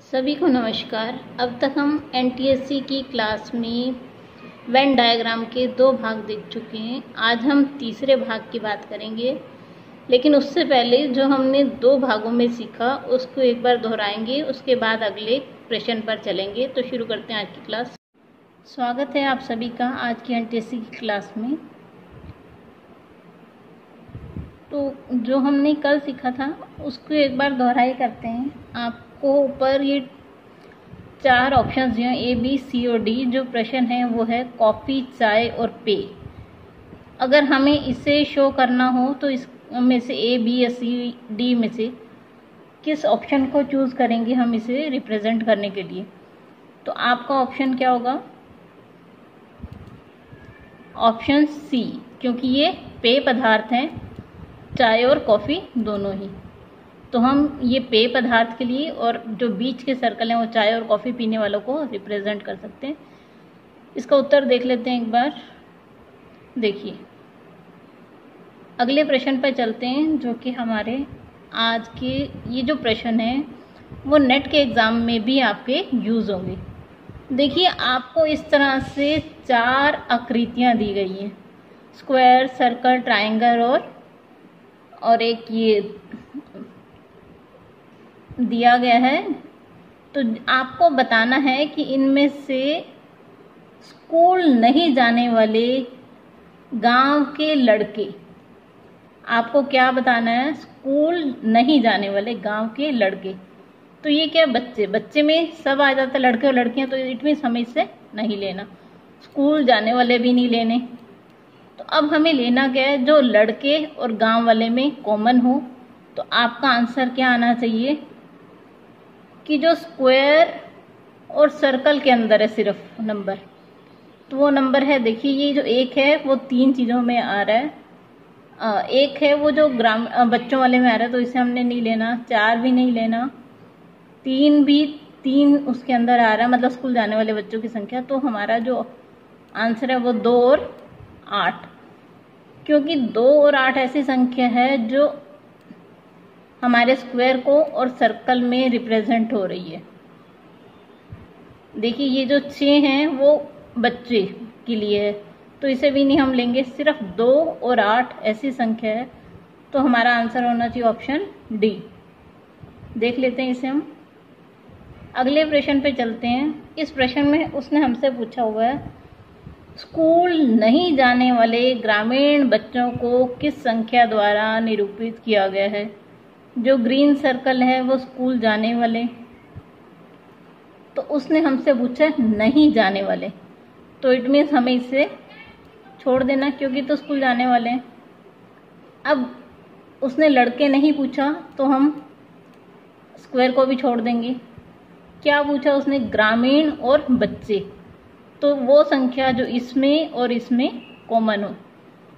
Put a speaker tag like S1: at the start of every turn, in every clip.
S1: सभी को नमस्कार। अब तक हम एनटीएससी की क्लास में वेन डायग्राम के 2 भाग देख चुके हैं। आज हम तीसरे भाग की बात करेंगे, लेकिन उससे पहले जो हमने 2 भागों में सीखा उसको एक बार दोहराएंगे, उसके बाद अगले प्रश्न पर चलेंगे। तो शुरू करते हैं आज की क्लास। स्वागत है आप सभी का आज की एनटीएससी की क्लास में। तो जो हमने कल सीखा था उसको एक बार दोहराई करते हैं। आपको ऊपर ये 4 ऑप्शंस हैं, ए बी सी और डी। जो प्रश्न है वो है कॉफ़ी, चाय और पेय। अगर हमें इसे शो करना हो तो इसमें से ए बी या सी डी में से किस ऑप्शन को चूज़ करेंगे हम इसे रिप्रेजेंट करने के लिए। तो आपका ऑप्शन क्या होगा? ऑप्शन सी, क्योंकि ये पेय पदार्थ हैं, चाय और कॉफ़ी दोनों ही। तो हम ये पेय पदार्थ के लिए और जो बीच के सर्कल हैं वो चाय और कॉफ़ी पीने वालों को रिप्रेजेंट कर सकते हैं। इसका उत्तर देख लेते हैं एक बार। देखिए, अगले प्रश्न पर चलते हैं, जो कि हमारे आज के ये जो प्रश्न है वो नेट के एग्ज़ाम में भी आपके यूज़ होंगे। देखिए, आपको इस तरह से 4 आकृतियाँ दी गई हैं, स्क्वायर, सर्कल, ट्रायंगल और एक ये दिया गया है। तो आपको बताना है कि इनमें से स्कूल नहीं जाने वाले गांव के लड़के, आपको क्या बताना है? स्कूल नहीं जाने वाले गांव के लड़के। तो ये क्या, बच्चे में सब आ जाता है, लड़के और लड़कियां, तो इट मीन्स हमें इससे नहीं लेना, स्कूल जाने वाले भी नहीं लेने। तो अब हमें लेना क्या है? जो लड़के और गांव वाले में कॉमन हो। तो आपका आंसर क्या आना चाहिए कि जो स्क्वायर और सर्कल के अंदर है सिर्फ नंबर, तो वो नंबर है, देखिए ये जो 1 है वो 3 चीज़ों में आ रहा है। 1 है वो जो बच्चों वाले में आ रहा है, तो इसे हमने नहीं लेना। 4 भी नहीं लेना, 3 भी, 3 उसके अंदर आ रहा है, मतलब स्कूल जाने वाले बच्चों की संख्या। तो हमारा जो आंसर है वो 2 और 8, क्योंकि 2 और 8 ऐसी संख्या है जो हमारे स्क्वायर को और सर्कल में रिप्रेजेंट हो रही है। देखिए, ये जो 6 हैं वो बच्चे के लिए है, तो इसे भी नहीं हम लेंगे। सिर्फ 2 और 8 ऐसी संख्या है, तो हमारा आंसर होना चाहिए ऑप्शन डी। देख लेते हैं इसे हम। अगले प्रश्न पे चलते हैं। इस प्रश्न में उसने हमसे पूछा हुआ है, स्कूल नहीं जाने वाले ग्रामीण बच्चों को किस संख्या द्वारा निरूपित किया गया है? जो ग्रीन सर्कल है वो स्कूल जाने वाले, तो उसने हमसे पूछा नहीं जाने वाले, तो इट मीन्स हमें इसे छोड़ देना, क्योंकि तो स्कूल जाने वाले हैं। अब उसने लड़के नहीं पूछा तो हम स्क्वायर को भी छोड़ देंगे। क्या पूछा उसने? ग्रामीण और बच्चे, तो वो संख्या जो इसमें और इसमें कॉमन हो।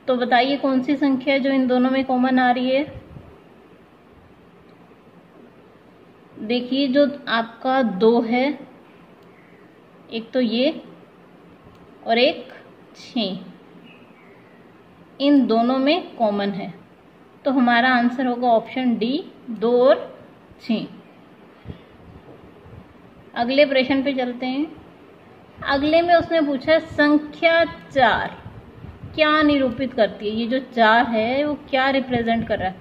S1: तो बताइए कौन सी संख्या जो इन दोनों में कॉमन आ रही है? देखिए, जो आपका 2 है, एक तो ये और एक 6, इन दोनों में कॉमन है। तो हमारा आंसर होगा ऑप्शन डी, 2 और 6। अगले प्रश्न पे चलते हैं। अगले में उसने पूछा संख्या 4 क्या निरूपित करती है? ये जो 4 है वो क्या रिप्रेजेंट कर रहा है?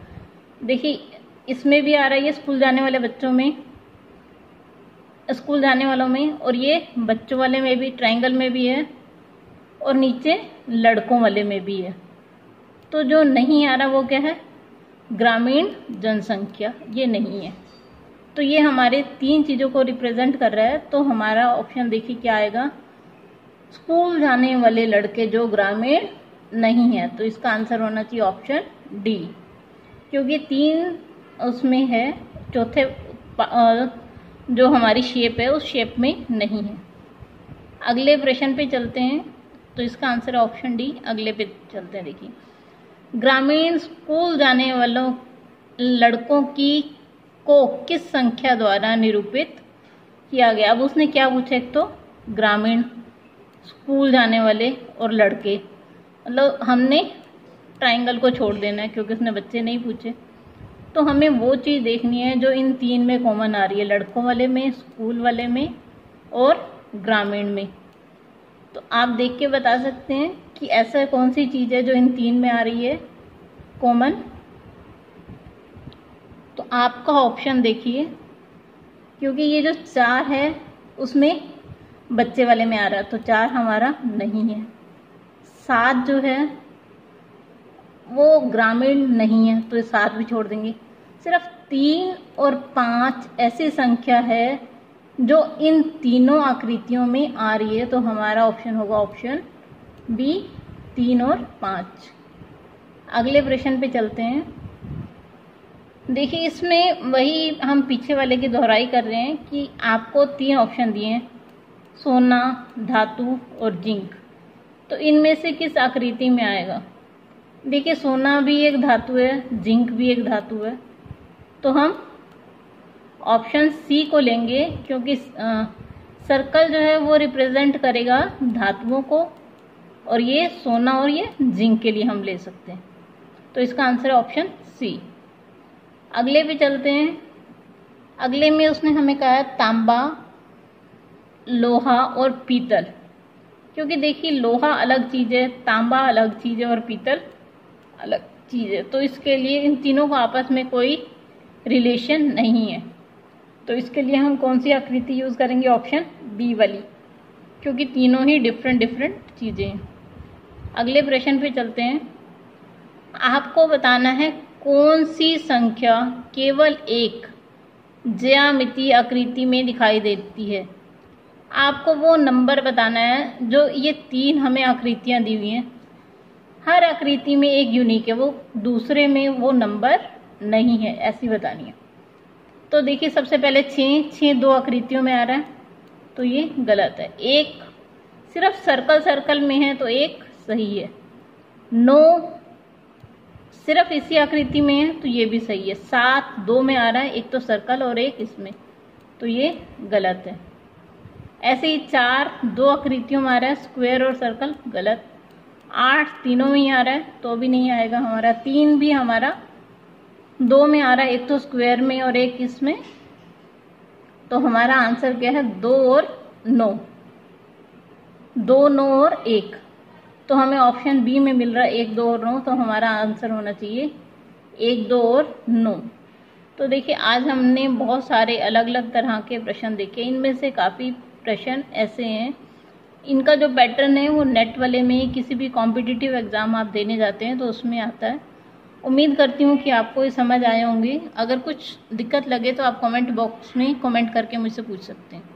S1: देखिए, इसमें भी आ रहा है, ये स्कूल जाने वाले बच्चों में, स्कूल जाने वालों में, और ये बच्चों वाले में भी, ट्रायंगल में भी है, और नीचे लड़कों वाले में भी है। तो जो नहीं आ रहा वो क्या है? ग्रामीण जनसंख्या, ये नहीं है। तो ये हमारे 3 चीज़ों को रिप्रेजेंट कर रहा है। तो हमारा ऑप्शन देखिए क्या आएगा? स्कूल जाने वाले लड़के जो ग्रामीण नहीं है, तो इसका आंसर होना चाहिए ऑप्शन डी, क्योंकि 3 उसमें है, चौथे जो हमारी शेप है उस शेप में नहीं है। अगले प्रश्न पे चलते हैं, तो इसका आंसर ऑप्शन डी। अगले पे चलते हैं। देखिए, ग्रामीण स्कूल जाने वालों लड़कों को किस संख्या द्वारा निरूपित किया गया? अब उसने क्या पूछा? एक तो ग्रामीण, स्कूल जाने वाले और लड़के, मतलब हमने ट्रायंगल को छोड़ देना है क्योंकि उसने बच्चे नहीं पूछे। तो हमें वो चीज़ देखनी है जो इन 3 में कॉमन आ रही है, लड़कों वाले में, स्कूल वाले में और ग्रामीण में। तो आप देख के बता सकते हैं कि ऐसा कौन सी चीज़ है जो इन 3 में आ रही है कॉमन। तो आपका ऑप्शन देखिए, क्योंकि ये जो 4 है उसमें बच्चे वाले में आ रहा है, तो 4 हमारा नहीं है। 7 जो है वो ग्रामीण नहीं है, तो 7 भी छोड़ देंगे। सिर्फ 3 और 5 ऐसी संख्या है जो इन तीनों आकृतियों में आ रही है, तो हमारा ऑप्शन होगा ऑप्शन बी, 3 और 5। अगले प्रश्न पे चलते हैं। देखिए इसमें वही हम पीछे वाले की दोहराई कर रहे हैं कि आपको 3 ऑप्शन दिए हैं, सोना, धातु और जिंक। तो इनमें से किस आकृति में आएगा? देखिए सोना भी एक धातु है, जिंक भी एक धातु है, तो हम ऑप्शन सी को लेंगे, क्योंकि सर्कल जो है वो रिप्रेजेंट करेगा धातुओं को, और ये सोना और ये जिंक के लिए हम ले सकते हैं। तो इसका आंसर है ऑप्शन सी। अगले पे चलते हैं। अगले में उसने हमें कहा है तांबा, लोहा और पीतल। क्योंकि देखिए लोहा अलग चीज़ है, तांबा अलग चीज़ है और पीतल अलग चीज़ है, तो इसके लिए इन तीनों का आपस में कोई रिलेशन नहीं है। तो इसके लिए हम कौन सी आकृति यूज़ करेंगे? ऑप्शन बी वाली, क्योंकि तीनों ही डिफरेंट चीज़ें हैं। अगले प्रश्न पे चलते हैं। आपको बताना है कौन सी संख्या केवल एक ज्यामितीय आकृति में दिखाई देती है। आपको वो नंबर बताना है जो ये 3 हमें आकृतियां दी हुई हैं, हर आकृति में एक यूनिक है, वो दूसरे में वो नंबर नहीं है, ऐसी बतानी है। तो देखिए सबसे पहले 6 2 आकृतियों में आ रहा है, तो ये गलत है। 1 सिर्फ सर्कल में है, तो 1 सही है। 9 सिर्फ इसी आकृति में है, तो ये भी सही है। 7 2 में आ रहा है, एक तो सर्कल और एक इसमें, तो ये गलत है। ऐसे ही 4 2 आकृतियों में आ रहा है, स्क्वायर और सर्कल, गलत। 8 तीनों में ही आ रहा है, तो भी नहीं आएगा हमारा। 3 भी हमारा 2 में आ रहा है, एक तो स्क्वायर में और एक इसमें, तो हमारा आंसर क्या है? 2 और 9, 2 9 और 1। तो हमें ऑप्शन बी में मिल रहा है 1 2 और 9, तो हमारा आंसर होना चाहिए 1 2 और 9। तो देखिए आज हमने बहुत सारे अलग अलग तरह के प्रश्न देखे, इनमें से काफ़ी प्रश्न ऐसे हैं, इनका जो पैटर्न है वो नेट वाले में किसी भी कॉम्पिटिटिव एग्ज़ाम आप देने जाते हैं तो उसमें आता है। उम्मीद करती हूँ कि आपको ये समझ आए होंगे। अगर कुछ दिक्कत लगे तो आप कमेंट बॉक्स में कमेंट करके मुझसे पूछ सकते हैं।